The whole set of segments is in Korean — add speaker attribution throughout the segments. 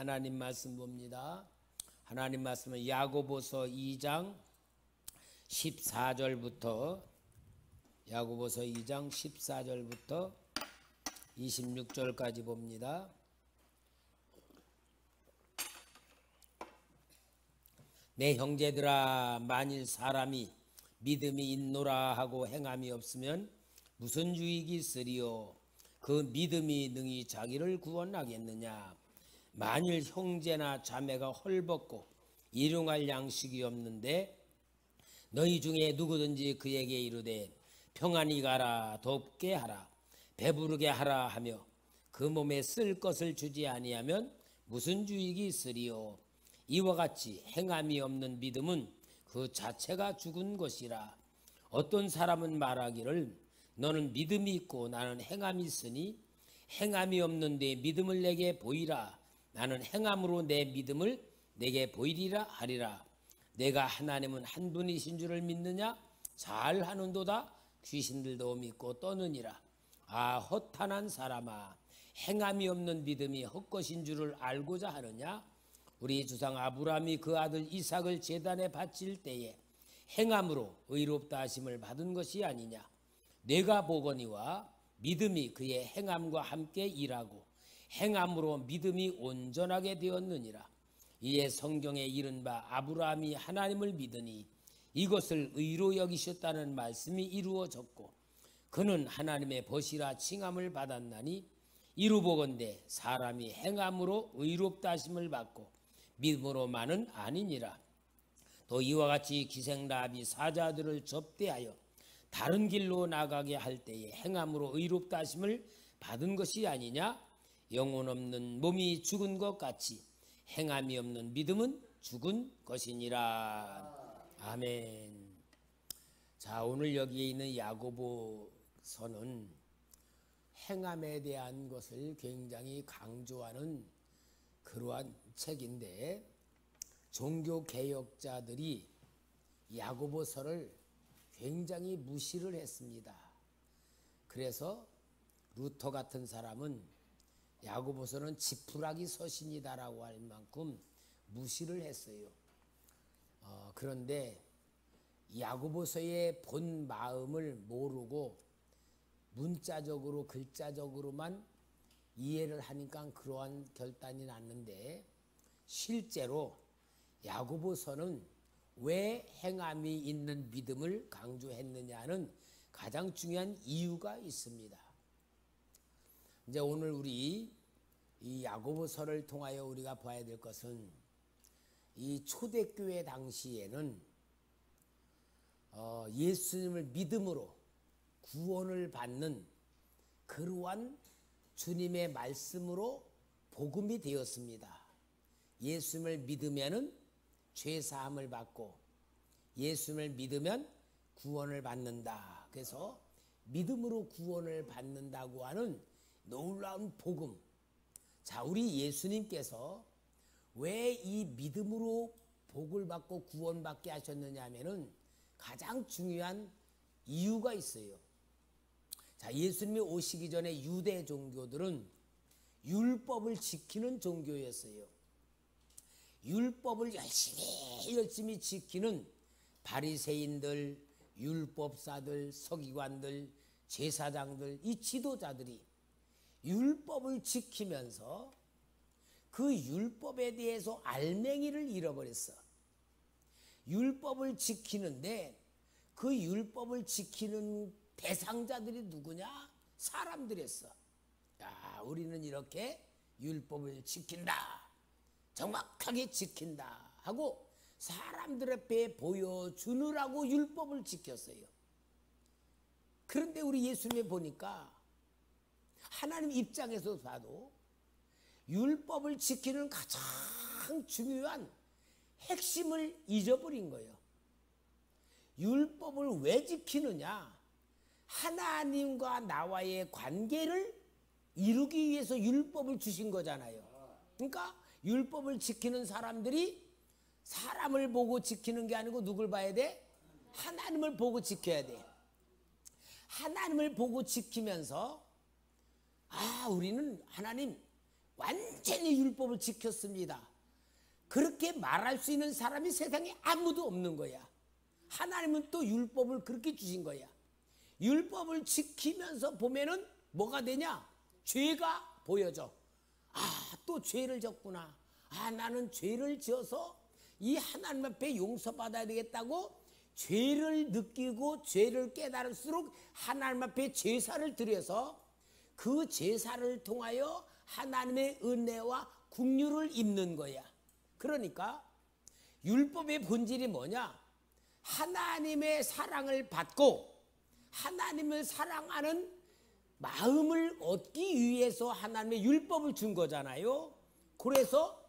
Speaker 1: 하나님 말씀 봅니다. 하나님 말씀은 야고보서 2장 14절부터 14절부터 26절까지 봅니다. 내 형제들아, 만일 사람이 믿음이 있노라 하고 행함이 없으면 무슨 유익이 있으리요? 그 믿음이 능히 자기를 구원하겠느냐? 만일 형제나 자매가 헐벗고 일용할 양식이 없는데 너희 중에 누구든지 그에게 이르되 평안히 가라, 덥게 하라, 배부르게 하라 하며 그 몸에 쓸 것을 주지 아니하면 무슨 유익이 있으리요? 이와 같이 행함이 없는 믿음은 그 자체가 죽은 것이라. 어떤 사람은 말하기를 너는 믿음이 있고 나는 행함이 있으니 행함이 없는데 믿음을 내게 보이라. 나는 행함으로 내 믿음을 내게 보이리라 하리라. 내가 하나님은 한 분이신 줄을 믿느냐? 잘하는도다. 귀신들도 믿고 떠느니라. 아, 허탄한 사람아, 행함이 없는 믿음이 헛것인 줄을 알고자 하느냐? 우리 주상 아브라함이 그 아들 이삭을 제단에 바칠 때에 행함으로 의롭다 하심을 받은 것이 아니냐? 내가 보거니와 믿음이 그의 행함과 함께 일하고 행함으로 믿음이 온전하게 되었느니라. 이에 성경에 이른바 아브라함이 하나님을 믿으니 이것을 의로 여기셨다는 말씀이 이루어졌고 그는 하나님의 벗이라 칭함을 받았나니 이루보건대 사람이 행함으로 의롭다 하심을 받고 믿음으로만은 아니니라. 또 이와 같이 기생라합이 사자들을 접대하여 다른 길로 나가게 할 때에 행함으로 의롭다 하심을 받은 것이 아니냐? 영혼 없는 몸이 죽은 것 같이 행함이 없는 믿음은 죽은 것이니라. 아멘. 자, 오늘 여기에 있는 야고보서는 행함에 대한 것을 굉장히 강조하는 그러한 책인데 종교개혁자들이 야고보서를 굉장히 무시를 했습니다. 그래서 루터 같은 사람은 야고보서는 지푸라기 서신이다라고 할 만큼 무시를 했어요. 그런데 야고보서의 본 마음을 모르고 문자적으로 글자적으로만 이해를 하니까 그러한 결단이 났는데 실제로 야고보서는 왜 행함이 있는 믿음을 강조했느냐는 가장 중요한 이유가 있습니다. 이제 오늘 우리 이 야고보서를 통하여 우리가 봐야 될 것은 이 초대교회 당시에는 예수님을 믿음으로 구원을 받는 그러한 주님의 말씀으로 복음이 되었습니다. 예수님을 믿으면은 죄 사함을 받고 예수님을 믿으면 구원을 받는다. 그래서 믿음으로 구원을 받는다고 하는 놀라운 복음. 자, 우리 예수님께서 왜 이 믿음으로 복을 받고 구원받게 하셨느냐 하면은 가장 중요한 이유가 있어요. 자, 예수님이 오시기 전에 유대 종교들은 율법을 지키는 종교였어요. 율법을 열심히 지키는 바리새인들, 율법사들, 서기관들, 제사장들, 이 지도자들이 율법을 지키면서 그 율법에 대해서 알맹이를 잃어버렸어. 율법을 지키는데 그 율법을 지키는 대상자들이 누구냐? 사람들이었어. 야, 우리는 이렇게 율법을 지킨다. 정확하게 지킨다 하고 사람들 앞에 보여주느라고 율법을 지켰어요. 그런데 우리 예수님을 보니까 하나님 입장에서 봐도 율법을 지키는 가장 중요한 핵심을 잊어버린 거예요. 율법을 왜 지키느냐? 하나님과 나와의 관계를 이루기 위해서 율법을 주신 거잖아요. 그러니까 율법을 지키는 사람들이 사람을 보고 지키는 게 아니고 누굴 봐야 돼? 하나님을 보고 지켜야 돼. 하나님을 보고 지키면서 아, 우리는 하나님 완전히 율법을 지켰습니다. 그렇게 말할 수 있는 사람이 세상에 아무도 없는 거야. 하나님은 또 율법을 그렇게 주신 거야. 율법을 지키면서 보면은 뭐가 되냐? 죄가 보여져. 아, 또 죄를 졌구나. 아, 나는 죄를 지어서 이 하나님 앞에 용서받아야 되겠다고 죄를 느끼고 죄를 깨달을수록 하나님 앞에 제사를 드려서 그 제사를 통하여 하나님의 은혜와 긍휼을 입는 거야. 그러니까 율법의 본질이 뭐냐? 하나님의 사랑을 받고 하나님을 사랑하는 마음을 얻기 위해서 하나님의 율법을 준 거잖아요. 그래서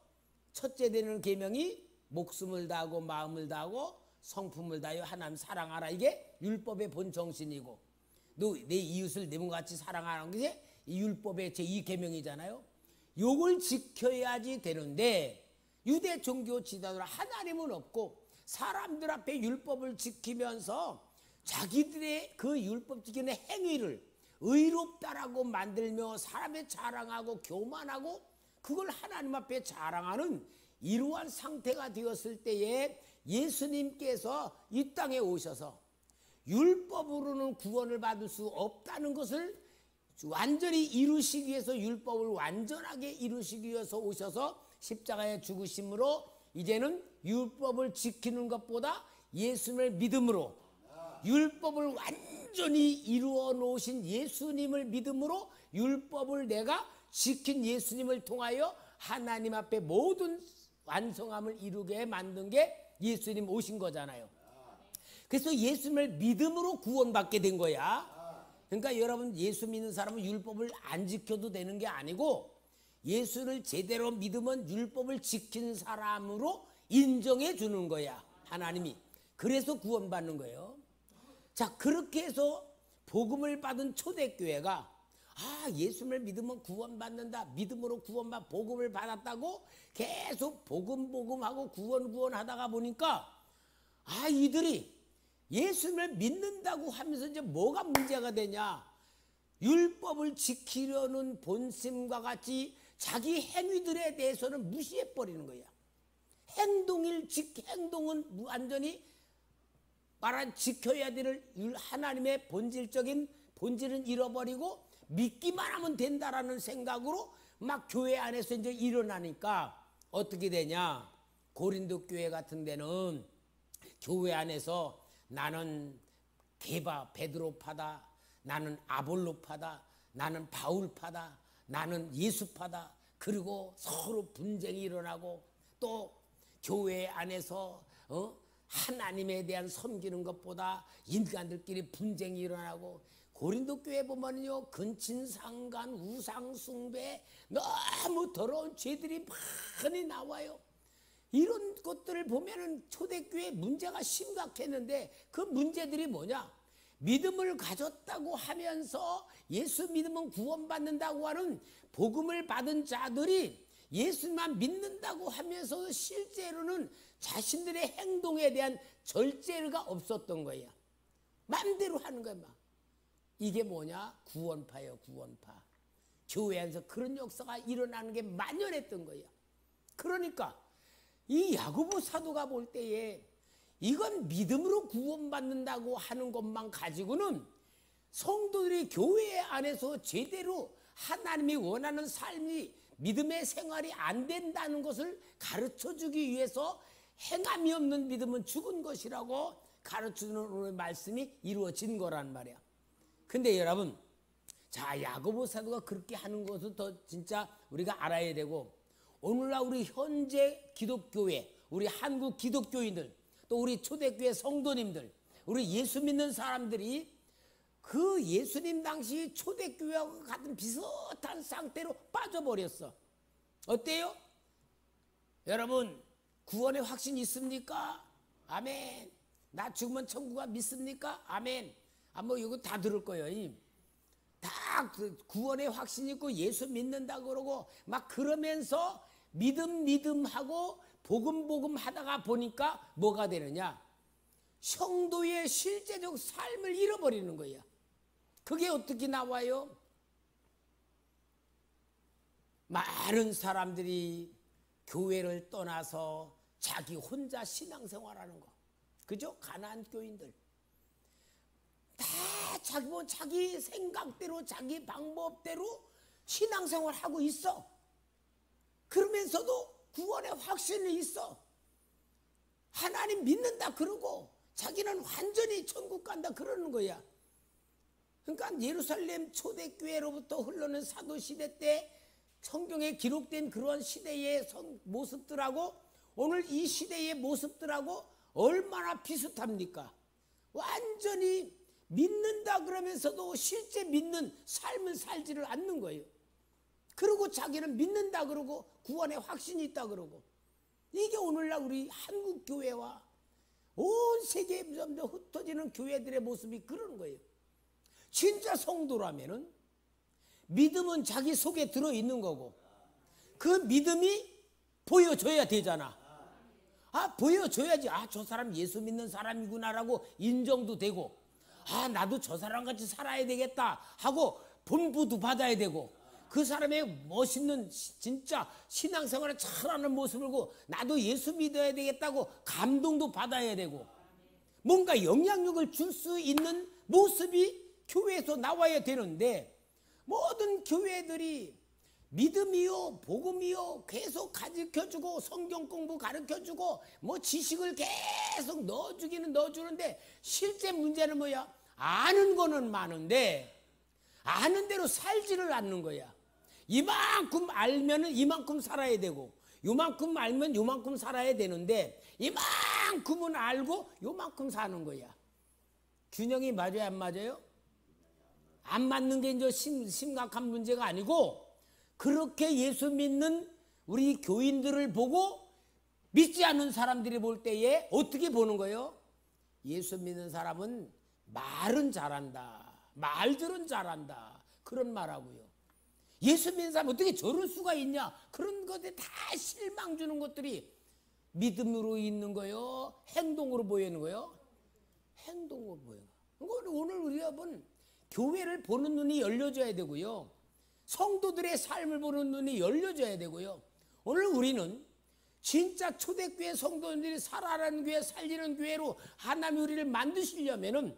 Speaker 1: 첫째 되는 계명이 목숨을 다하고 마음을 다하고 성품을 다하여 하나님 사랑하라. 이게 율법의 본 정신이고, 너 내 이웃을 내 몸과 같이 사랑하는 게 이 율법의 제2계명이잖아요. 요걸 지켜야지 되는데 유대 종교 지도자들 하나님은 없고 사람들 앞에 율법을 지키면서 자기들의 그 율법 지키는 행위를 의롭다라고 만들며 사람의 자랑하고 교만하고 그걸 하나님 앞에 자랑하는 이러한 상태가 되었을 때에 예수님께서 이 땅에 오셔서 율법으로는 구원을 받을 수 없다는 것을 완전히 이루시기 위해서, 율법을 완전하게 이루시기 위해서 오셔서 십자가에 죽으심으로 이제는 율법을 지키는 것보다 예수님을 믿음으로, 율법을 완전히 이루어 놓으신 예수님을 믿음으로 율법을 내가 지킨 예수님을 통하여 하나님 앞에 모든 완성함을 이루게 만든 게 예수님 오신 거잖아요. 그래서 예수님을 믿음으로 구원받게 된 거야. 그러니까 여러분, 예수 믿는 사람은 율법을 안 지켜도 되는 게 아니고 예수를 제대로 믿으면 율법을 지킨 사람으로 인정해 주는 거야, 하나님이. 그래서 구원받는 거예요. 자, 그렇게 해서 복음을 받은 초대교회가 예수를 믿으면 구원받는다, 믿음으로 복음을 받았다고 계속 복음하고 구원 하다가 보니까 이들이 예수를 믿는다고 하면서 이제 뭐가 문제가 되냐? 율법을 지키려는 본심과 같이 자기 행위들에 대해서는 무시해 버리는 거야. 행동은 완전히 말한 지켜야 될 하나님의 본질은 잃어버리고 믿기만 하면 된다라는 생각으로 막 교회 안에서 이제 일어나니까 어떻게 되냐? 고린도 교회 같은 데는 교회 안에서 나는 베드로파다, 나는 아볼로파다, 나는 바울파다, 나는 예수파다. 그리고 서로 분쟁이 일어나고 또 교회 안에서 하나님에 대한 섬기는 것보다 인간들끼리 분쟁이 일어나고, 고린도 교회 보면요, 근친상간, 우상숭배, 너무 더러운 죄들이 많이 나와요. 이런 것들을 보면은 초대교회 문제가 심각했는데, 그 문제들이 뭐냐? 믿음을 가졌다고 하면서 예수 믿으면 구원받는다고 하는 복음을 받은 자들이 예수만 믿는다고 하면서 실제로는 자신들의 행동에 대한 절제가 없었던 거야. 마음대로 하는 거야, 막. 이게 뭐냐? 구원파예요, 구원파. 교회 안에서 그런 역사가 일어나는 게 만연했던 거야. 그러니까 이 야고보 사도가 볼 때에 이건 믿음으로 구원받는다고 하는 것만 가지고는 성도들이 교회 안에서 제대로 하나님이 원하는 삶이, 믿음의 생활이 안 된다는 것을 가르쳐주기 위해서 행함이 없는 믿음은 죽은 것이라고 가르쳐주는 오늘 말씀이 이루어진 거란 말이야. 근데 여러분, 자, 야고보 사도가 그렇게 하는 것을 더 진짜 우리가 알아야 되고, 오늘날 우리 현재 기독교회, 우리 한국 기독교인들, 또 우리 초대교회 성도님들, 우리 예수 믿는 사람들이 그 예수님 당시 초대교회와 같은 비슷한 상태로 빠져버렸어. 어때요? 여러분, 구원의 확신 있습니까? 아멘. 나 죽으면 천국가 믿습니까? 아멘. 뭐 이거 다 들을 거예요. 다 구원의 확신 있고 예수 믿는다고 그러고 막 그러면서 믿음하고 복음 하다가 보니까 뭐가 되느냐? 성도의 실제적 삶을 잃어버리는 거야. 그게 어떻게 나와요? 막 많은 사람들이 교회를 떠나서 자기 혼자 신앙생활하는 거, 그죠? 가난한 교인들 다 자기 생각대로 자기 방법대로 신앙생활하고 있어. 그러면서도 구원의 확신이 있어. 하나님 믿는다 그러고 자기는 완전히 천국 간다 그러는 거야. 그러니까 예루살렘 초대교회로부터 흘러는 사도시대 때 성경에 기록된 그런 시대의 모습들하고 오늘 이 시대의 모습들하고 얼마나 비슷합니까? 완전히 믿는다 그러면서도 실제 믿는 삶을 살지를 않는 거예요. 그리고 자기는 믿는다 그러고 구원의 확신이 있다 그러고. 이게 오늘날 우리 한국 교회와 온 세계에 점점 흩어지는 교회들의 모습이 그러는 거예요. 진짜 성도라면은 믿음은 자기 속에 들어있는 거고 그 믿음이 보여줘야 되잖아. 보여줘야지. 저 사람 예수 믿는 사람이구나라고 인정도 되고, 나도 저 사람같이 살아야 되겠다 하고 본부도 받아야 되고, 그 사람의 멋있는 진짜 신앙생활을 잘하는 모습을 보고 나도 예수 믿어야 되겠다고 감동도 받아야 되고, 뭔가 영향력을 줄 수 있는 모습이 교회에서 나와야 되는데, 모든 교회들이 믿음이요 복음이요 계속 가르쳐주고 성경 공부 가르쳐주고 뭐 지식을 계속 넣어주는데 실제 문제는 뭐야? 아는 거는 많은데 아는 대로 살지를 않는 거야. 이만큼 알면은 이만큼 살아야 되고 요만큼 알면 요만큼 살아야 되는데 이만큼은 알고 요만큼 사는 거야. 균형이 맞아요 안 맞아요? 안 맞는 게 이제 심각한 문제가 아니고, 그렇게 예수 믿는 우리 교인들을 보고 믿지 않는 사람들이 볼 때에 어떻게 보는 거예요? 예수 믿는 사람은 말은 잘한다, 말들은 잘한다, 그런 말하고요. 예수 믿는 사람 어떻게 저럴 수가 있냐, 그런 것에 다 실망 주는 것들이 믿음으로 있는 거요, 행동으로 보이는 거요? 행동으로 보여요. 오늘 우리가 본 교회를 보는 눈이 열려져야 되고요, 성도들의 삶을 보는 눈이 열려져야 되고요. 오늘 우리는 진짜 초대교회 성도들이 살아가는 교회, 살리는 교회로 하나님이 우리를 만드시려면은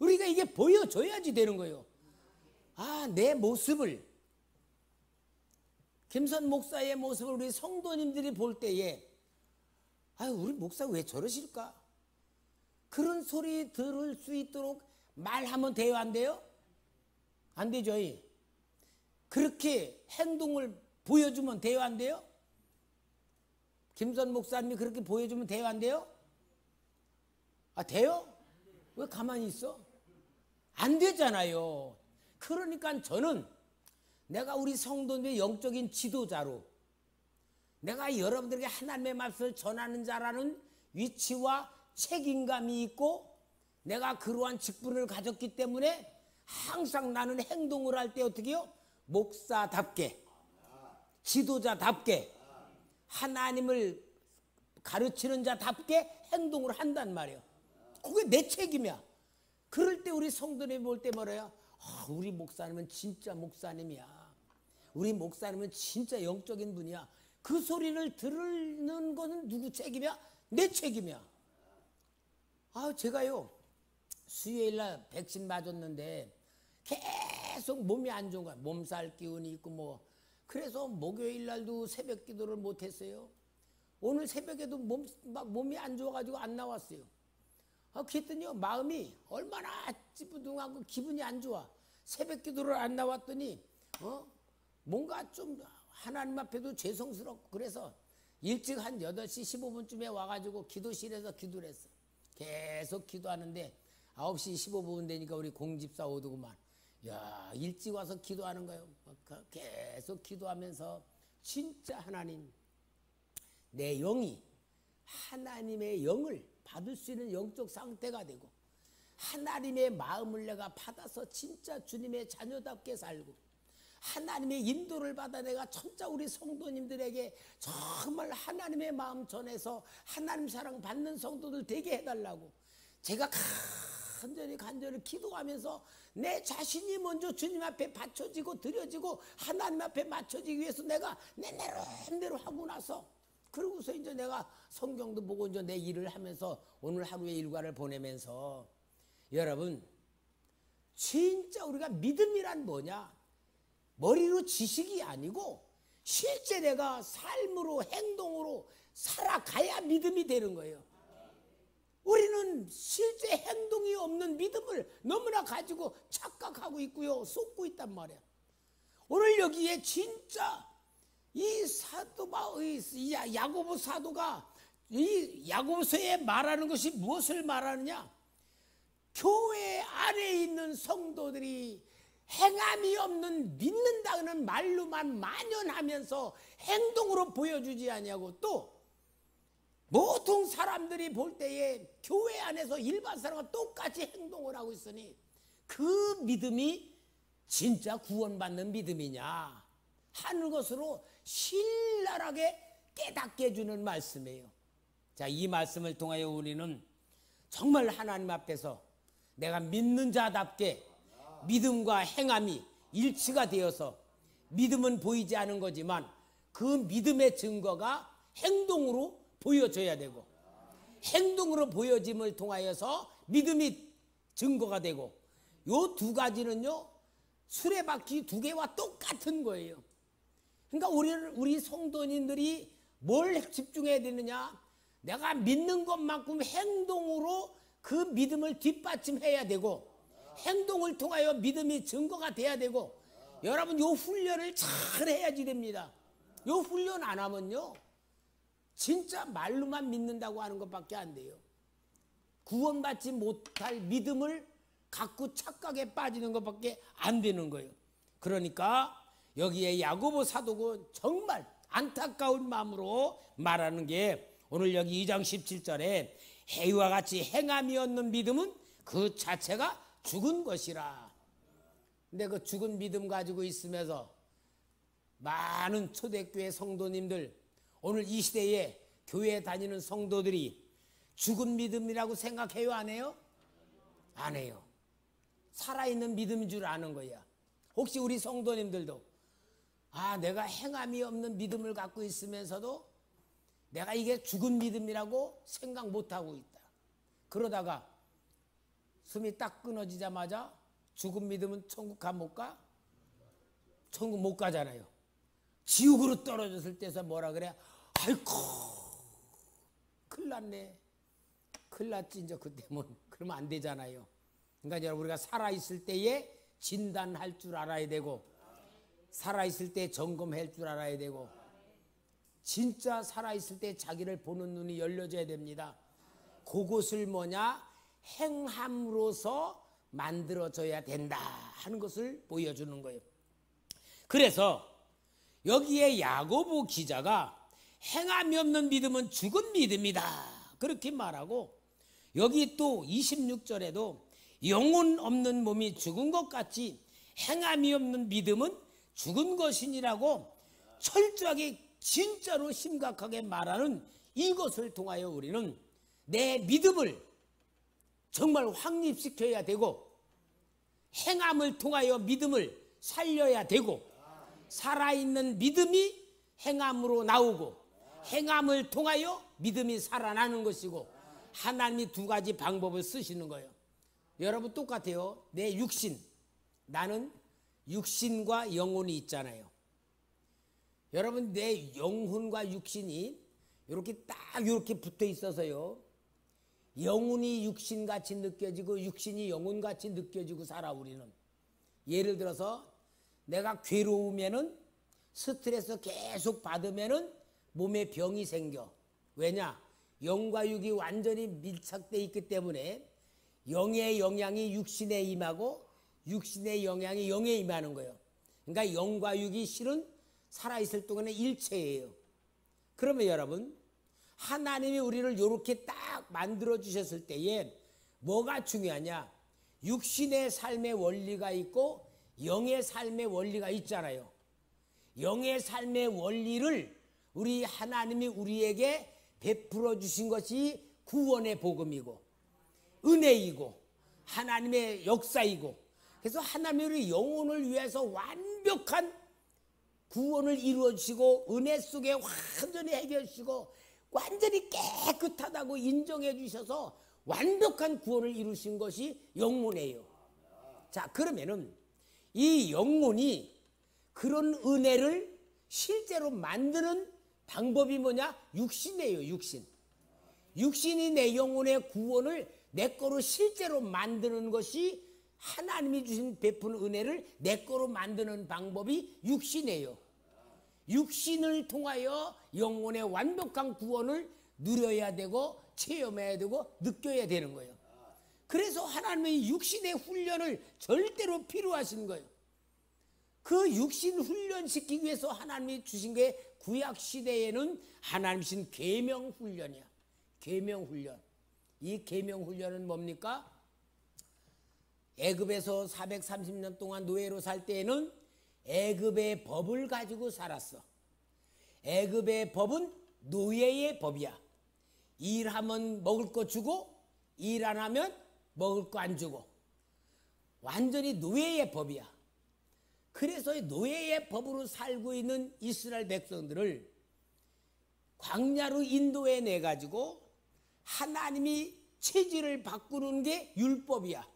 Speaker 1: 우리가 이게 보여줘야지 되는 거예요. 내 모습을, 김선 목사의 모습을 우리 성도님들이 볼 때에 우리 목사 왜 저러실까? 그런 소리 들을 수 있도록 말하면 돼요 안 돼요? 안 되죠. 그렇게 행동을 보여주면 돼요 안 돼요? 김선 목사님이 그렇게 보여주면 돼요 안 돼요? 돼요? 왜 가만히 있어? 안 되잖아요. 그러니까 저는 내가 우리 성도님의 영적인 지도자로, 내가 여러분들에게 하나님의 말씀을 전하는 자라는 위치와 책임감이 있고, 내가 그러한 직분을 가졌기 때문에 항상 나는 행동을 할 때 어떻게 해요? 목사답게, 지도자답게, 하나님을 가르치는 자답게 행동을 한단 말이에요. 그게 내 책임이야. 그럴 때 우리 성도님이 볼 때 뭐래요? 우리 목사님은 진짜 목사님이야. 우리 목사님은 진짜 영적인 분이야. 그 소리를 들는 거는 누구 책임이야? 내 책임이야. 제가요 수요일날 백신 맞았는데 계속 몸이 안 좋은 거야. 몸살 기운이 있고 뭐. 그래서 목요일날도 새벽 기도를 못했어요. 오늘 새벽에도 몸이 안 좋아가지고 안 나왔어요. 그랬더니요 마음이 얼마나 찌뿌둥하고 기분이 안 좋아. 새벽 기도를 안 나왔더니 뭔가 좀 하나님 앞에도 죄송스럽고, 그래서 일찍 한 8시 15분쯤에 와가지고 기도실에서 기도를 했어. 계속 기도하는데 9시 15분 되니까 우리 공집사 오더구만. 야, 일찍 와서 기도하는 거예요. 계속 기도하면서 진짜 하나님, 내 영이 하나님의 영을 받을 수 있는 영적 상태가 되고 하나님의 마음을 내가 받아서 진짜 주님의 자녀답게 살고 하나님의 인도를 받아 내가 진짜 우리 성도님들에게 정말 하나님의 마음 전해서 하나님 사랑 받는 성도들 되게 해달라고 제가 간절히 기도하면서 내 자신이 먼저 주님 앞에 바쳐지고 드려지고 하나님 앞에 맞춰지기 위해서 내가 내 나름대로 하고 나서, 그러고서 이제 내가 성경도 보고 이제 내 일을 하면서 오늘 하루의 일과를 보내면서, 여러분 진짜 우리가 믿음이란 뭐냐? 머리로 지식이 아니고 실제 내가 삶으로 행동으로 살아가야 믿음이 되는 거예요. 우리는 실제 행동이 없는 믿음을 너무나 가지고 착각하고 있고요, 쏟고 있단 말이야. 오늘 여기에 진짜 이 야고보 사도가 이 야고보서에 말하는 것이 무엇을 말하느냐? 교회 안에 있는 성도들이 행함이 없는 믿는다는 말로만 만연하면서 행동으로 보여주지 아니하고, 또 보통 사람들이 볼 때에 교회 안에서 일반 사람과 똑같이 행동을 하고 있으니 그 믿음이 진짜 구원받는 믿음이냐 하는 것으로 신랄하게 깨닫게 해주는 말씀이에요. 자, 이 말씀을 통하여 우리는 정말 하나님 앞에서 내가 믿는 자답게 믿음과 행함이 일치가 되어서, 믿음은 보이지 않은 거지만 그 믿음의 증거가 행동으로 보여져야 되고, 행동으로 보여짐을 통하여서 믿음이 증거가 되고, 요 두 가지는요 수레바퀴 두 개와 똑같은 거예요. 그러니까 우리 성도님들이 뭘 집중해야 되느냐? 내가 믿는 것만큼 행동으로 그 믿음을 뒷받침해야 되고, 행동을 통하여 믿음이 증거가 돼야 되고, 여러분 요 훈련을 잘 해야지 됩니다. 요 훈련 안 하면요 진짜 말로만 믿는다고 하는 것밖에 안 돼요. 구원받지 못할 믿음을 갖고 착각에 빠지는 것밖에 안 되는 거예요. 그러니까 여기에 야고보 사도가 정말 안타까운 마음으로 말하는 게, 오늘 여기 2장 17절에 해와 같이 행함이 없는 믿음은 그 자체가 죽은 것이라. 근데 그 죽은 믿음 가지고 있으면서 많은 초대교회 성도님들, 오늘 이 시대에 교회에 다니는 성도들이 죽은 믿음이라고 생각해요? 안 해요? 안 해요. 살아있는 믿음인 줄 아는 거야. 혹시 우리 성도님들도 내가 행함이 없는 믿음을 갖고 있으면서도 내가 이게 죽은 믿음이라고 생각 못하고 있다. 그러다가 숨이 딱 끊어지자마자 죽은 믿음은 천국 못 가? 천국 못 가잖아요. 지옥으로 떨어졌을 때서 뭐라 그래? 아이고 큰일 났네. 큰일 났지 이제 그때면. 그러면 안 되잖아요. 그러니까 여러분 우리가 살아있을 때에 진단할 줄 알아야 되고, 살아있을 때 점검할 줄 알아야 되고, 진짜 살아있을 때 자기를 보는 눈이 열려져야 됩니다. 그것을 뭐냐? 행함으로서 만들어져야 된다 하는 것을 보여주는 거예요. 그래서 여기에 야고보 기자가 행함이 없는 믿음은 죽은 믿음이다 그렇게 말하고, 여기 또 26절에도 영혼 없는 몸이 죽은 것 같이 행함이 없는 믿음은 죽은 것이니라고 철저하게 진짜로 심각하게 말하는 이것을 통하여 우리는 내 믿음을 정말 확립시켜야 되고, 행함을 통하여 믿음을 살려야 되고, 살아있는 믿음이 행함으로 나오고, 행함을 통하여 믿음이 살아나는 것이고, 하나님이 두 가지 방법을 쓰시는 거예요. 여러분 똑같아요. 내 육신, 나는 육신과 영혼이 있잖아요. 여러분 내 영혼과 육신이 이렇게 딱 이렇게 붙어 있어서요, 영혼이 육신같이 느껴지고 육신이 영혼같이 느껴지고 살아. 우리는 예를 들어서 내가 괴로우면은, 스트레스 계속 받으면은 몸에 병이 생겨. 왜냐? 영과 육이 완전히 밀착되어 있기 때문에 영의 영향이 육신에 임하고 육신의 영향이 영에 임하는 거예요. 그러니까 영과 육이 실은 살아있을 동안에 일체예요. 그러면 여러분, 하나님이 우리를 이렇게 딱 만들어 주셨을 때에 뭐가 중요하냐? 육신의 삶의 원리가 있고 영의 삶의 원리가 있잖아요. 영의 삶의 원리를 우리 하나님이 우리에게 베풀어 주신 것이 구원의 복음이고 은혜이고, 하나님의 역사이고, 그래서 하나님이 우리 영혼을 위해서 완벽한 구원을 이루어 주시고 은혜 속에 완전히 해결해 주시고 완전히 깨끗하다고 인정해 주셔서 완벽한 구원을 이루신 것이 영혼이에요. 자, 그러면은 이 영혼이 그런 은혜를 실제로 만드는 방법이 뭐냐? 육신이에요. 육신이 내 영혼의 구원을 내 거로 실제로 만드는 것이, 하나님이 주신 베푸는 은혜를 내 거로 만드는 방법이 육신이에요. 육신을 통하여 영혼의 완벽한 구원을 누려야 되고 체험해야 되고 느껴야 되는 거예요. 그래서 하나님의 육신의 훈련을 절대로 필요하신 거예요. 그 육신 훈련시키기 위해서 하나님이 주신 게 구약시대에는 하나님 주신 계명훈련이야. 계명훈련. 이 계명훈련은 뭡니까? 애굽에서 430년 동안 노예로 살 때에는 애굽의 법을 가지고 살았어. 애굽의 법은 노예의 법이야. 일하면 먹을 거 주고 일 안 하면 먹을 거 안 주고, 완전히 노예의 법이야. 그래서 노예의 법으로 살고 있는 이스라엘 백성들을 광야로 인도해 내 가지고 하나님이 체질을 바꾸는 게 율법이야.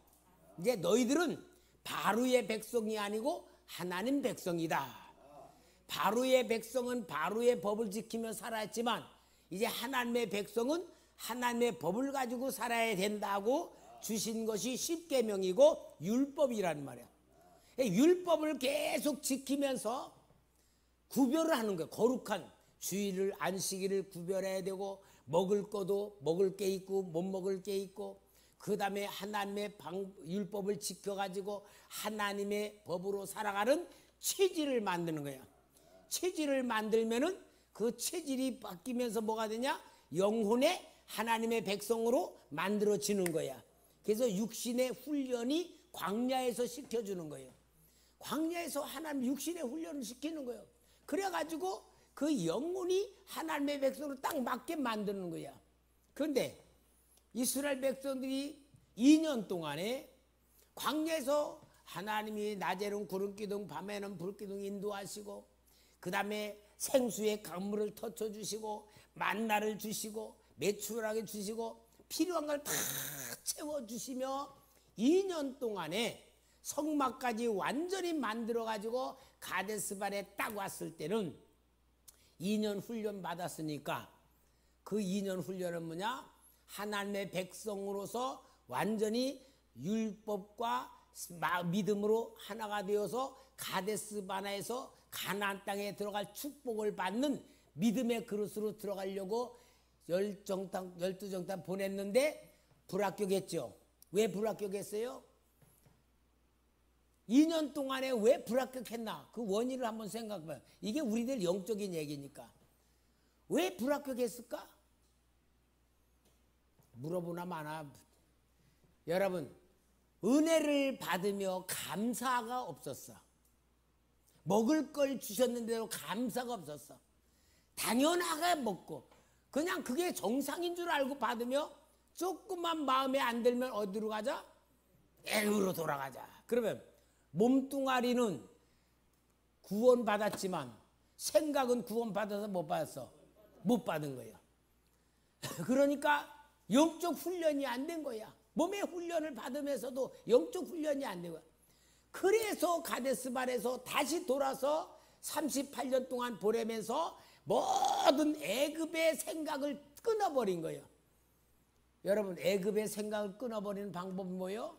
Speaker 1: 이제 너희들은 바로의 백성이 아니고 하나님 백성이다. 바로의 백성은 바로의 법을 지키며 살았지만 이제 하나님의 백성은 하나님의 법을 가지고 살아야 된다고 주신 것이 십계명이고 율법이란 말이야. 율법을 계속 지키면서 구별을 하는 거예요. 거룩한 주일을, 안식일을 구별해야 되고, 먹을 것도 먹을 게 있고 못 먹을 게 있고, 그 다음에 하나님의 율법을 지켜가지고 하나님의 법으로 살아가는 체질을 만드는 거야. 체질을 만들면은 그 체질이 바뀌면서 뭐가 되냐? 영혼의 하나님의 백성으로 만들어지는 거야. 그래서 육신의 훈련이 광야에서 시켜주는 거예요. 광야에서 하나님 육신의 훈련을 시키는 거예요. 그래가지고 그 영혼이 하나님의 백성으로 딱 맞게 만드는 거야. 그런데 이스라엘 백성들이 2년 동안에 광야에서 하나님이 낮에는 구름기둥 밤에는 불기둥 인도하시고, 그 다음에 생수의 강물을 터쳐주시고 만나를 주시고 매출하게 주시고 필요한 걸 다 채워주시며 2년 동안에 성막까지 완전히 만들어가지고 가데스반에 딱 왔을 때는 2년 훈련 받았으니까, 그 2년 훈련은 뭐냐? 하나님의 백성으로서 완전히 율법과 믿음으로 하나가 되어서 가데스바나에서 가나안 땅에 들어갈 축복을 받는 믿음의 그릇으로 들어가려고 12정탐 보냈는데 불합격했죠. 왜 불합격했어요? 2년 동안에 왜 불합격했나? 그 원인을 한번 생각해봐요. 이게 우리들 영적인 얘기니까. 왜 불합격했을까? 물어보나 마나. 여러분, 은혜를 받으며 감사가 없었어. 먹을 걸 주셨는데도 감사가 없었어. 당연하게 먹고 그냥 그게 정상인 줄 알고 받으며 조금만 마음에 안 들면 어디로 가자? 애굽으로 돌아가자. 그러면 몸뚱아리는 구원받았지만 생각은 구원받아서 못 받았어. 못 받은 거예요. 그러니까 영적 훈련이 안 된 거야. 몸의 훈련을 받으면서도 영적 훈련이 안 된 거야. 그래서 가데스반에서 다시 돌아서 38년 동안 보내면서 모든 애굽의 생각을 끊어버린 거예요. 여러분, 애굽의 생각을 끊어버리는 방법이 뭐예요?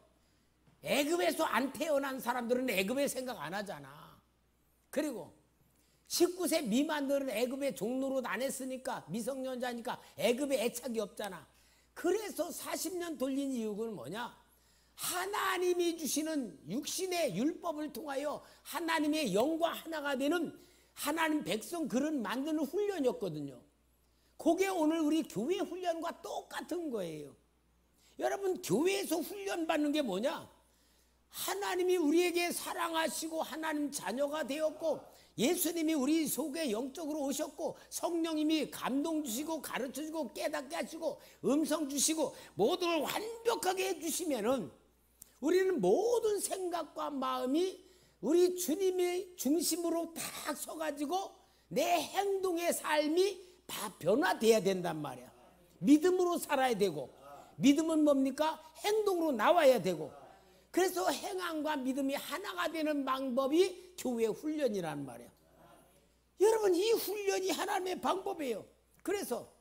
Speaker 1: 애굽에서 안 태어난 사람들은 애굽의 생각 안 하잖아. 그리고 19세 미만들은 애굽의 종로릇 안 했으니까, 미성년자니까 애굽에 애착이 없잖아. 그래서 40년 돌린 이유는 뭐냐? 하나님이 주시는 육신의 율법을 통하여 하나님의 영과 하나가 되는 하나님 백성 그릇 만드는 훈련이었거든요. 그게 오늘 우리 교회 훈련과 똑같은 거예요. 여러분, 교회에서 훈련받는 게 뭐냐? 하나님이 우리에게 사랑하시고 하나님 자녀가 되었고, 예수님이 우리 속에 영적으로 오셨고, 성령님이 감동 주시고 가르쳐 주고 깨닫게 하시고 음성 주시고 모든 걸 완벽하게 해주시면은 우리는 모든 생각과 마음이 우리 주님의 중심으로 딱 서가지고 내 행동의 삶이 다 변화돼야 된단 말이야. 믿음으로 살아야 되고, 믿음은 뭡니까? 행동으로 나와야 되고. 그래서 행함과 믿음이 하나가 되는 방법이 교회 훈련이란 말이야. 여러분, 이 훈련이 하나님의 방법이에요. 그래서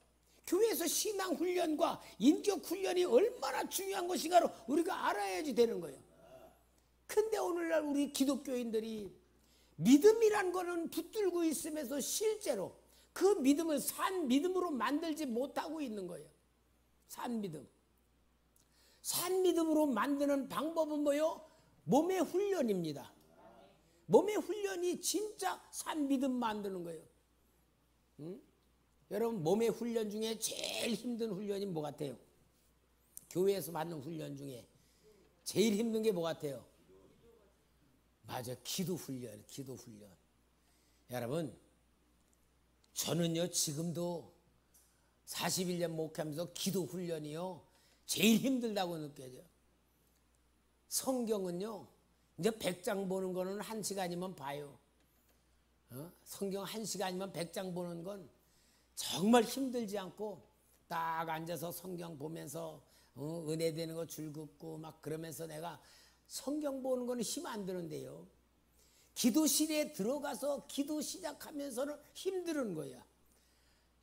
Speaker 1: 교회에서 신앙 훈련과 인격 훈련이 얼마나 중요한 것인가를 우리가 알아야지 되는 거예요. 근데 오늘날 우리 기독교인들이 믿음이란 거는 붙들고 있으면서 실제로 그 믿음을 산 믿음으로 만들지 못하고 있는 거예요. 산 믿음. 산 믿음으로 만드는 방법은 뭐요? 몸의 훈련입니다. 몸의 훈련이 진짜 산 믿음 만드는 거예요. 응? 여러분, 몸의 훈련 중에 제일 힘든 훈련이 뭐 같아요? 교회에서 받는 훈련 중에 제일 힘든 게 뭐 같아요? 맞아, 기도 훈련, 기도 훈련. 여러분, 저는요 지금도 41년 목회하면서 기도 훈련이요 제일 힘들다고 느껴져요. 성경은요 이제 100장 보는 거는 1시간이면 봐요. 성경 1시간이면 100장 보는 건 정말 힘들지 않고 딱 앉아서 성경 보면서 은혜 되는 거 줄 긋고 막 그러면서 내가 성경 보는 거는 힘 안 드는데요. 기도실에 들어가서 기도 시작하면서는 힘드는 거야.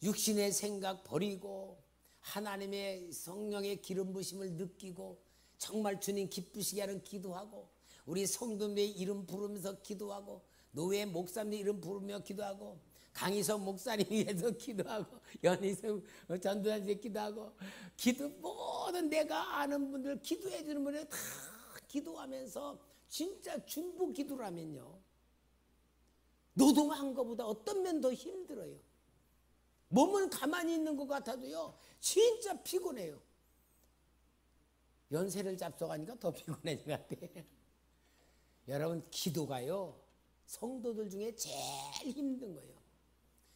Speaker 1: 육신의 생각 버리고 하나님의 성령의 기름 부심을 느끼고 정말 주님 기쁘시게 하는 기도하고 우리 성도님의 이름 부르면서 기도하고 노회 목사님 이름 부르며 기도하고 강희석 목사님 위해서 기도하고 연희석 전도사님께 기도하고 기도 모든 내가 아는 분들 기도해 주는 분들 다 기도하면서 진짜 중보 기도라면요 노동한 것보다 어떤 면 더 힘들어요. 몸은 가만히 있는 것 같아도요 진짜 피곤해요. 연세를 잡숴가니까 더 피곤해진 것 같아. 여러분, 기도가요 성도들 중에 제일 힘든 거예요.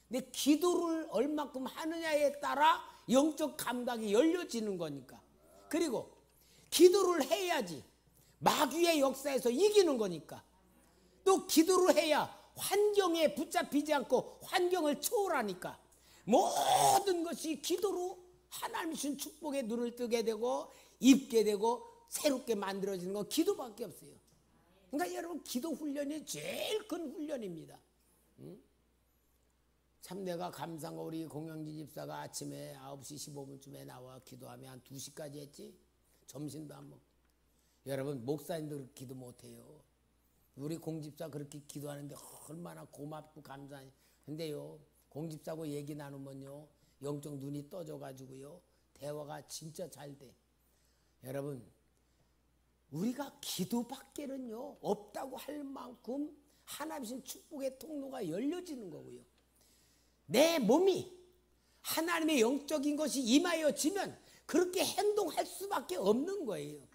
Speaker 1: 근데 기도를 얼마큼 하느냐에 따라 영적 감각이 열려지는 거니까. 그리고 기도를 해야지 마귀의 역사에서 이기는 거니까. 또 기도를 해야 환경에 붙잡히지 않고 환경을 초월하니까. 모든 것이 기도로 하나님 주신 축복의 눈을 뜨게 되고 입게 되고 새롭게 만들어지는 건 기도밖에 없어요. 그러니까 여러분, 기도 훈련이 제일 큰 훈련입니다. 참 내가 감사한 거 우리 공영진 집사가 아침에 9시 15분쯤에 나와 기도하면 한 2시까지 했지. 점심도 안 먹고. 여러분, 목사님도 기도 못해요. 우리 공집사 그렇게 기도하는데 얼마나 고맙고 감사해. 근데요 공집사하고 얘기 나누면요 영적 눈이 떠져가지고요 대화가 진짜 잘 돼. 여러분, 우리가 기도밖에는요 없다고 할 만큼 하나님의 축복의 통로가 열려지는 거고요. 내 몸이 하나님의 영적인 것이 임하여지면 그렇게 행동할 수밖에 없는 거예요.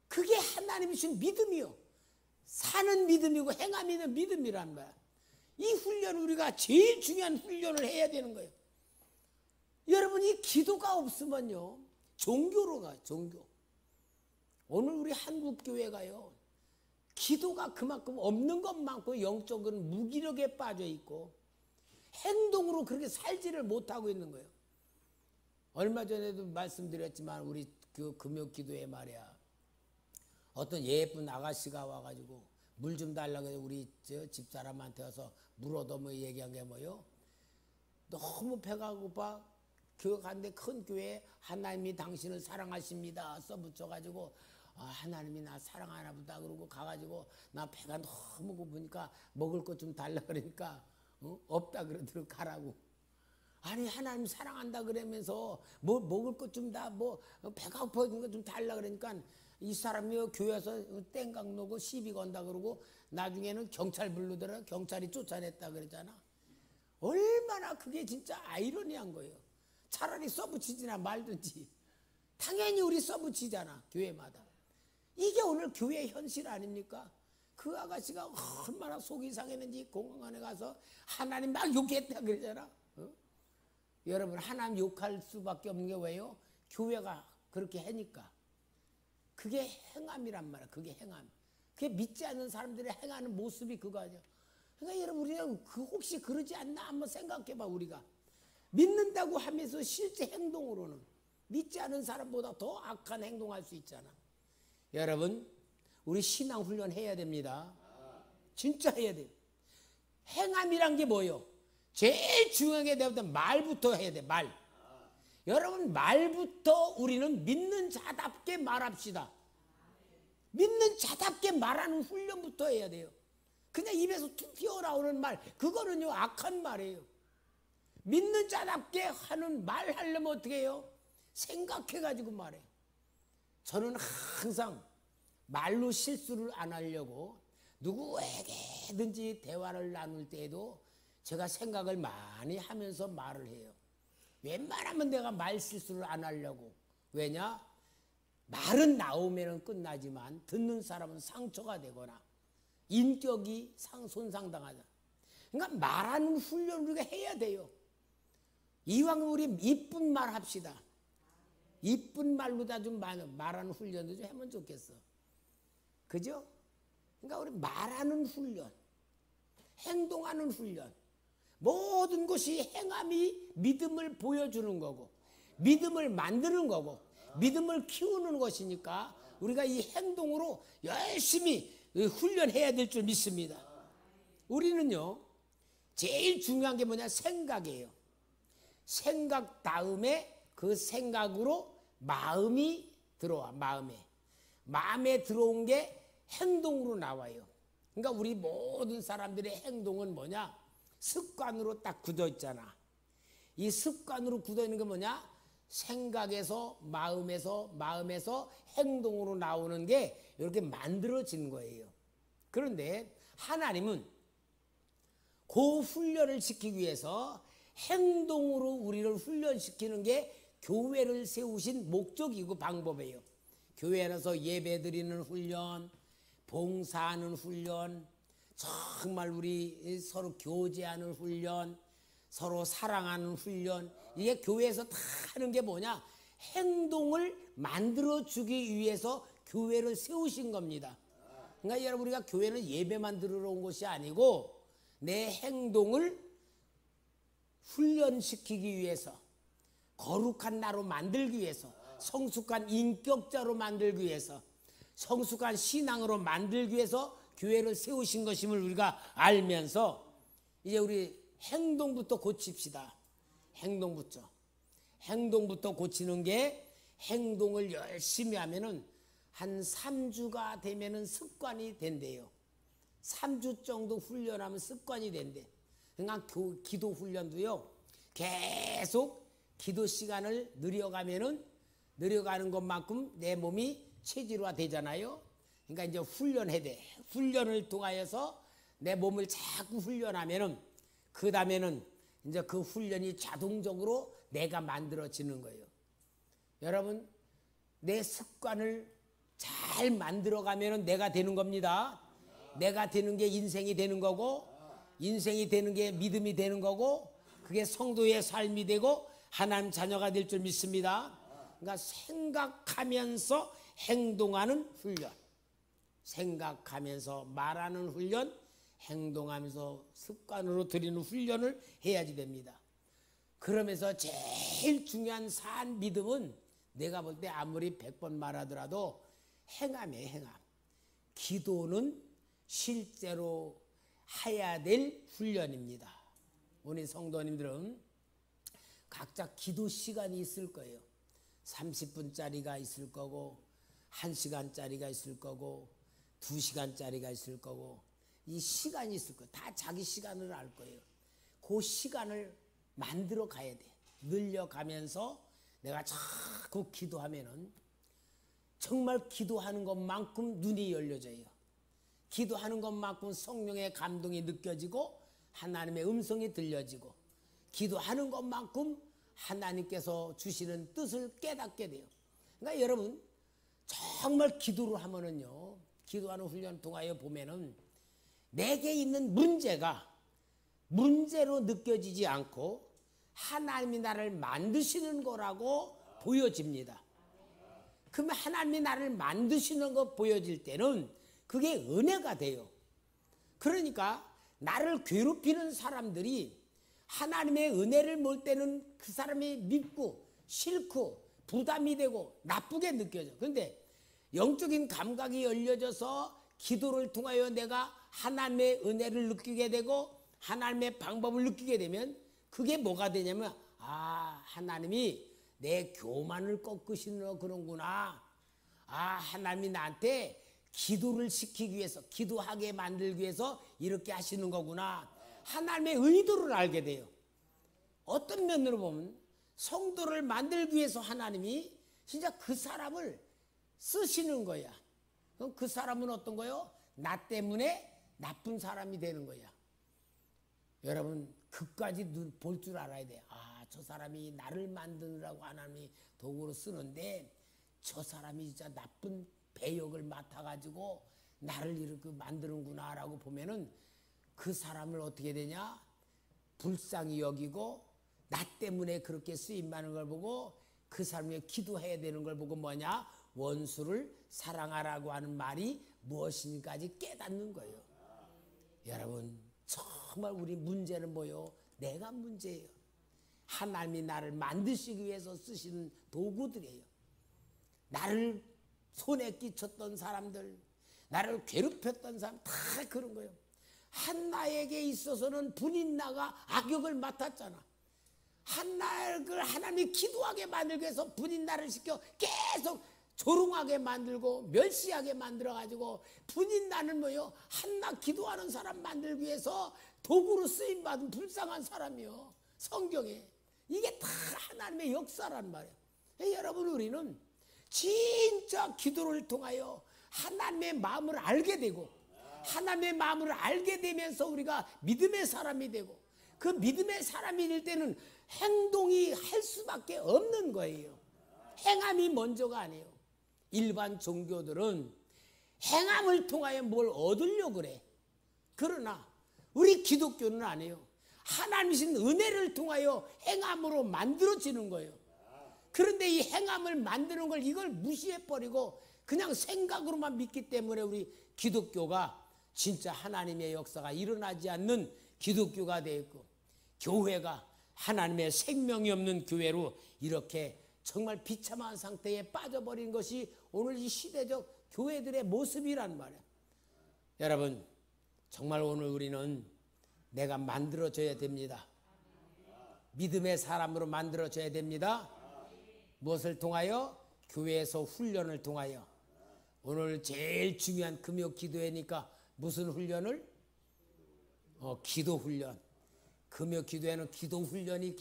Speaker 1: 그게 하나님이 주신 믿음이요. 사는 믿음이고 행함이 있는 믿음이란 말이야. 이 훈련을 우리가 제일 중요한 훈련을 해야 되는 거예요. 여러분이 기도가 없으면요 종교로 가. 종교. 오늘 우리 한국교회가요 기도가 그만큼 없는 것만큼 영적인 무기력에 빠져 있고 행동으로 그렇게 살지를 못하고 있는 거예요. 얼마 전에도 말씀드렸지만 우리 그 금요기도에 말이야 어떤 예쁜 아가씨가 와가지고 물 좀 달라고 해서 우리 저 집사람한테 와서 물 얻어 뭐 얘기한 게 뭐요? 너무 배가 고파. 교회 갔는데 큰 교회에 하나님이 당신을 사랑하십니다 써붙여가지고 하나님이 나 사랑하나 보다 그러고 가가지고 나 배가 너무 고프니까 먹을 것 좀 달라 그러니까 없다 그러더라고. 가라고. 아니 하나님 사랑한다 그러면서 뭐 먹을 것 좀 다 뭐 배가 고파진 거 좀 달라 그러니까 이 사람이 교회에서 땡강 놓고 시비 건다 그러고 나중에는 경찰 부르더라. 경찰이 쫓아냈다 그랬잖아. 얼마나 그게 진짜 아이러니한 거예요. 차라리 써붙이지나 말든지. 당연히 우리 써붙이잖아 교회마다. 이게 오늘 교회의 현실 아닙니까? 그 아가씨가 얼마나 속이 상했는지 공항에 가서 하나님 막 욕했다 그러잖아. 여러분, 하나님 욕할 수밖에 없는 게 왜요? 교회가 그렇게 하니까. 그게 행함이란 말이야. 그게 행함. 그게 믿지 않는 사람들이 행하는 모습이 그거 아니야. 그러니까 여러분 우리가 혹시 그러지 않나 한번 생각해봐. 우리가 믿는다고 하면서 실제 행동으로는 믿지 않은 사람보다 더 악한 행동할 수 있잖아. 여러분 우리 신앙 훈련 해야 됩니다. 진짜 해야 돼요. 행함이란 게 뭐예요? 제일 중요한 게 내가 말부터 해야 돼. 말. 여러분 말부터 우리는 믿는 자답게 말합시다. 믿는 자답게 말하는 훈련부터 해야 돼요. 그냥 입에서 툭 튀어나오는 말 그거는요 악한 말이에요. 믿는 자답게 하는 말 하려면 어떻게 해요? 생각해가지고 말해. 저는 항상 말로 실수를 안 하려고 누구에게든지 대화를 나눌 때에도 제가 생각을 많이 하면서 말을 해요. 웬만하면 내가 말 실수를 안 하려고. 왜냐? 말은 나오면 끝나지만 듣는 사람은 상처가 되거나 인격이 손상당하잖아. 그러니까 말하는 훈련을 우리가 해야 돼요. 이왕 우리 이쁜 말 합시다. 이쁜 말로 다 좀 말하는 훈련도 좀 하면 좋겠어. 그죠? 그러니까 우리 말하는 훈련, 행동하는 훈련, 모든 것이 행함이 믿음을 보여주는 거고 믿음을 만드는 거고 믿음을 키우는 것이니까 우리가 이 행동으로 열심히 훈련해야 될 줄 믿습니다. 우리는요 제일 중요한 게 뭐냐? 생각이에요. 생각 다음에 그 생각으로 마음이 들어와. 마음에 들어온 게 행동으로 나와요. 그러니까 우리 모든 사람들의 행동은 뭐냐? 습관으로 딱 굳어 있잖아. 이 습관으로 굳어 있는 게 뭐냐? 생각에서 마음에서 행동으로 나오는 게 이렇게 만들어진 거예요. 그런데 하나님은 그 훈련을 시키기 위해서 행동으로 우리를 훈련시키는 게 교회를 세우신 목적이고 방법이에요. 교회 안에서 예배드리는 훈련, 봉사하는 훈련, 정말 우리 서로 교제하는 훈련, 서로 사랑하는 훈련, 이게 교회에서 다 하는 게 뭐냐? 행동을 만들어주기 위해서 교회를 세우신 겁니다. 그러니까 여러분 우리가 교회는 예배만 들으러 온 것이 아니고 내 행동을 훈련시키기 위해서, 거룩한 나로 만들기 위해서, 성숙한 인격자로 만들기 위해서, 성숙한 신앙으로 만들기 위해서 교회를 세우신 것임을 우리가 알면서 이제 우리 행동부터 고칩시다. 행동부터 고치는 게, 행동을 열심히 하면은 한 3주가 되면은 습관이 된대요. 3주 정도 훈련하면 습관이 된대. 그러니까 기도 훈련도요, 계속 기도 시간을 늘려가는 것만큼 내 몸이 체질화 되잖아요. 그러니까 이제 훈련해야 돼. 훈련을 통하여서 내 몸을 자꾸 훈련하면은 그 다음에는 이제 그 훈련이 자동적으로 내가 만들어지는 거예요. 여러분, 내 습관을 잘 만들어가면은 내가 되는 겁니다. 내가 되는 게 인생이 되는 거고, 인생이 되는 게 믿음이 되는 거고, 그게 성도의 삶이 되고 하나님 자녀가 될 줄 믿습니다. 그러니까 생각하면서 행동하는 훈련, 생각하면서 말하는 훈련, 행동하면서 습관으로 드리는 훈련을 해야지 됩니다. 그러면서 제일 중요한 산 믿음은 내가 볼 때 아무리 100번 말하더라도 행함이에요. 행함. 기도는 실제로 해야 될 훈련입니다. 우리 성도님들은 각자 기도 시간이 있을 거예요. 30분짜리가 있을 거고, 1시간짜리가 있을 거고, 2시간짜리가 있을 거고, 이 시간이 있을 거예요. 다 자기 시간을 알 거예요. 그 시간을 만들어 가야 돼. 늘려가면서 내가 자꾸 기도하면은 정말 기도하는 것만큼 눈이 열려져요. 기도하는 것만큼 성령의 감동이 느껴지고 하나님의 음성이 들려지고, 기도하는 것만큼 하나님께서 주시는 뜻을 깨닫게 돼요. 그러니까 여러분 정말 기도를 하면은요, 기도하는 훈련 통하여 보면은 내게 있는 문제가 문제로 느껴지지 않고 하나님이 나를 만드시는 거라고 보여집니다. 그러면 하나님이 나를 만드시는 거 보여질 때는 그게 은혜가 돼요. 그러니까 나를 괴롭히는 사람들이 하나님의 은혜를 볼 때는 그 사람이 밉고 싫고 부담이 되고 나쁘게 느껴져. 그런데 영적인 감각이 열려져서 기도를 통하여 내가 하나님의 은혜를 느끼게 되고 하나님의 방법을 느끼게 되면 그게 뭐가 되냐면 하나님이 내 교만을 꺾으시는 그런구나. 하나님이 나한테 기도를 시키기 위해서 기도하게 만들기 위해서 이렇게 하시는 거구나. 하나님의 의도를 알게 돼요. 어떤 면으로 보면 성도를 만들기 위해서 하나님이 진짜 그 사람을 쓰시는 거야. 그럼 그 사람은 어떤 거요? 나 때문에 나쁜 사람이 되는 거야. 여러분 그까지 볼 줄 알아야 돼. 저 사람이 나를 만드느라고 하나님이 도구로 쓰는데 저 사람이 진짜 나쁜 배역을 맡아가지고 나를 이렇게 만드는구나 라고 보면은 그 사람을 어떻게 되냐? 불쌍히 여기고 나 때문에 그렇게 쓰임받는 걸 보고 그 사람이 기도해야 되는 걸 보고 뭐냐? 원수를 사랑하라고 하는 말이 무엇인가까지 깨닫는 거예요. 여러분 정말 우리 문제는 뭐요? 내가 문제예요. 하나님이 나를 만드시기 위해서 쓰시는 도구들이에요. 나를 손에 끼쳤던 사람들, 나를 괴롭혔던 사람 다 그런 거예요. 한나에게 있어서는 분인나가 악역을 맡았잖아. 한나를 하나님이 기도하게 만들기 위해서 분인나를 시켜 계속 조롱하게 만들고 멸시하게 만들어가지고 분인나는 뭐요? 한나 기도하는 사람 만들기 위해서 도구로 쓰임받은 불쌍한 사람이요. 성경에. 이게 다 하나님의 역사란 말이에요. 여러분 우리는 진짜 기도를 통하여 하나님의 마음을 알게 되고 하나님의 마음을 알게 되면서 우리가 믿음의 사람이 되고 그 믿음의 사람이 될 때는 행동이 할 수밖에 없는 거예요. 행함이 먼저가 아니에요. 일반 종교들은 행함을 통하여 뭘 얻으려고 그래. 그러나 우리 기독교는 안 해요. 하나님이신 은혜를 통하여 행함으로 만들어지는 거예요. 그런데 이 행함을 만드는 걸 이걸 무시해버리고 그냥 생각으로만 믿기 때문에 우리 기독교가 진짜 하나님의 역사가 일어나지 않는 기독교가 되어 있고 교회가 하나님의 생명이 없는 교회로 이렇게 정말 비참한 상태에 빠져버린 것이 오늘 이 시대적 교회들의 모습이란 말이에요. 여러분 정말 오늘 우리는 내가 만들어져야 됩니다. 믿음의 사람으로 만들어져야 됩니다. 무엇을 통하여? 교회에서 훈련을 통하여. 오늘 제일 중요한 금요 기도회니까 무슨 훈련을? 기도 훈련. 금요 기도회는 기도 훈련이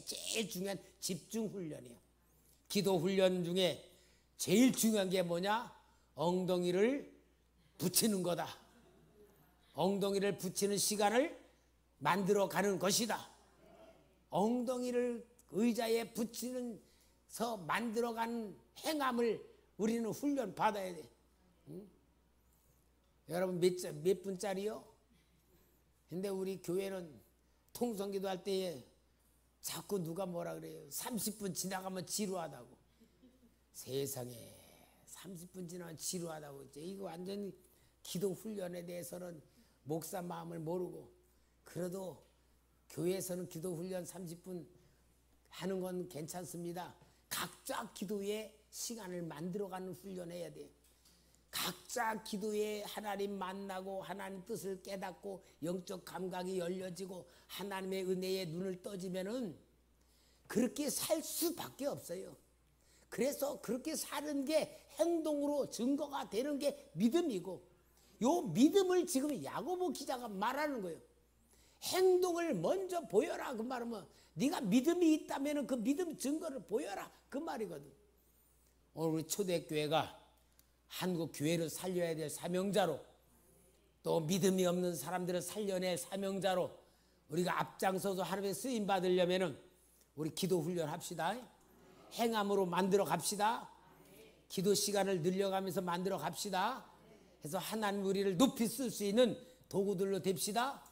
Speaker 1: 제일 중요한 집중 훈련이에요. 기도 훈련 중에 제일 중요한 게 뭐냐? 엉덩이를 붙이는 거다. 엉덩이를 붙이는 시간을 만들어 가는 것이다. 엉덩이를 의자에 붙이면서 만들어가는 행함을 우리는 훈련 받아야 돼. 응? 여러분 몇 분짜리요? 근데 우리 교회는 통성기도 할 때에 자꾸 누가 뭐라 그래요? 30분 지나가면 지루하다고. 세상에 30분 지나면 지루하다고. 이거 완전히 기도 훈련에 대해서는 목사 마음을 모르고 그래도 교회에서는 기도 훈련 30분 하는 건 괜찮습니다. 각자 기도의 시간을 만들어가는 훈련해야 돼요. 각자 기도에 하나님 만나고 하나님 뜻을 깨닫고 영적 감각이 열려지고 하나님의 은혜에 눈을 떠지면은 그렇게 살 수밖에 없어요. 그래서 그렇게 사는 게 행동으로 증거가 되는 게 믿음이고 요 믿음을 지금 야고보 기자가 말하는 거예요. 행동을 먼저 보여라 그 말은 네가 믿음이 있다면 그 믿음 증거를 보여라 그 말이거든. 오늘 우리 초대교회가 한국 교회를 살려야 될 사명자로 또 믿음이 없는 사람들을 살려낼 사명자로 우리가 앞장서서 하나님의 쓰임 받으려면은 우리 기도 훈련 합시다. 행함으로 만들어 갑시다. 기도 시간을 늘려가면서 만들어 갑시다. 그래서 하나님 우리를 높이 쓸 수 있는 도구들로 됩시다.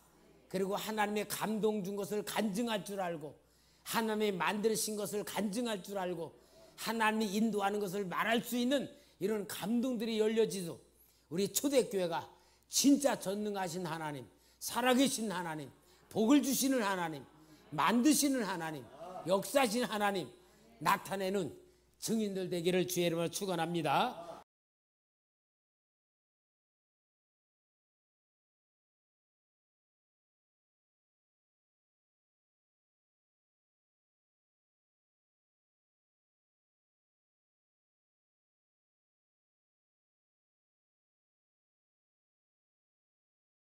Speaker 1: 그리고 하나님의 감동 준 것을 간증할 줄 알고 하나님의 만드신 것을 간증할 줄 알고 하나님이 인도하는 것을 말할 수 있는 이런 감동들이 열려지도 우리 초대교회가 진짜 전능하신 하나님, 살아계신 하나님, 복을 주시는 하나님, 만드시는 하나님, 역사하신 하나님 나타내는 증인들 되기를 주의 이름으로 축원합니다.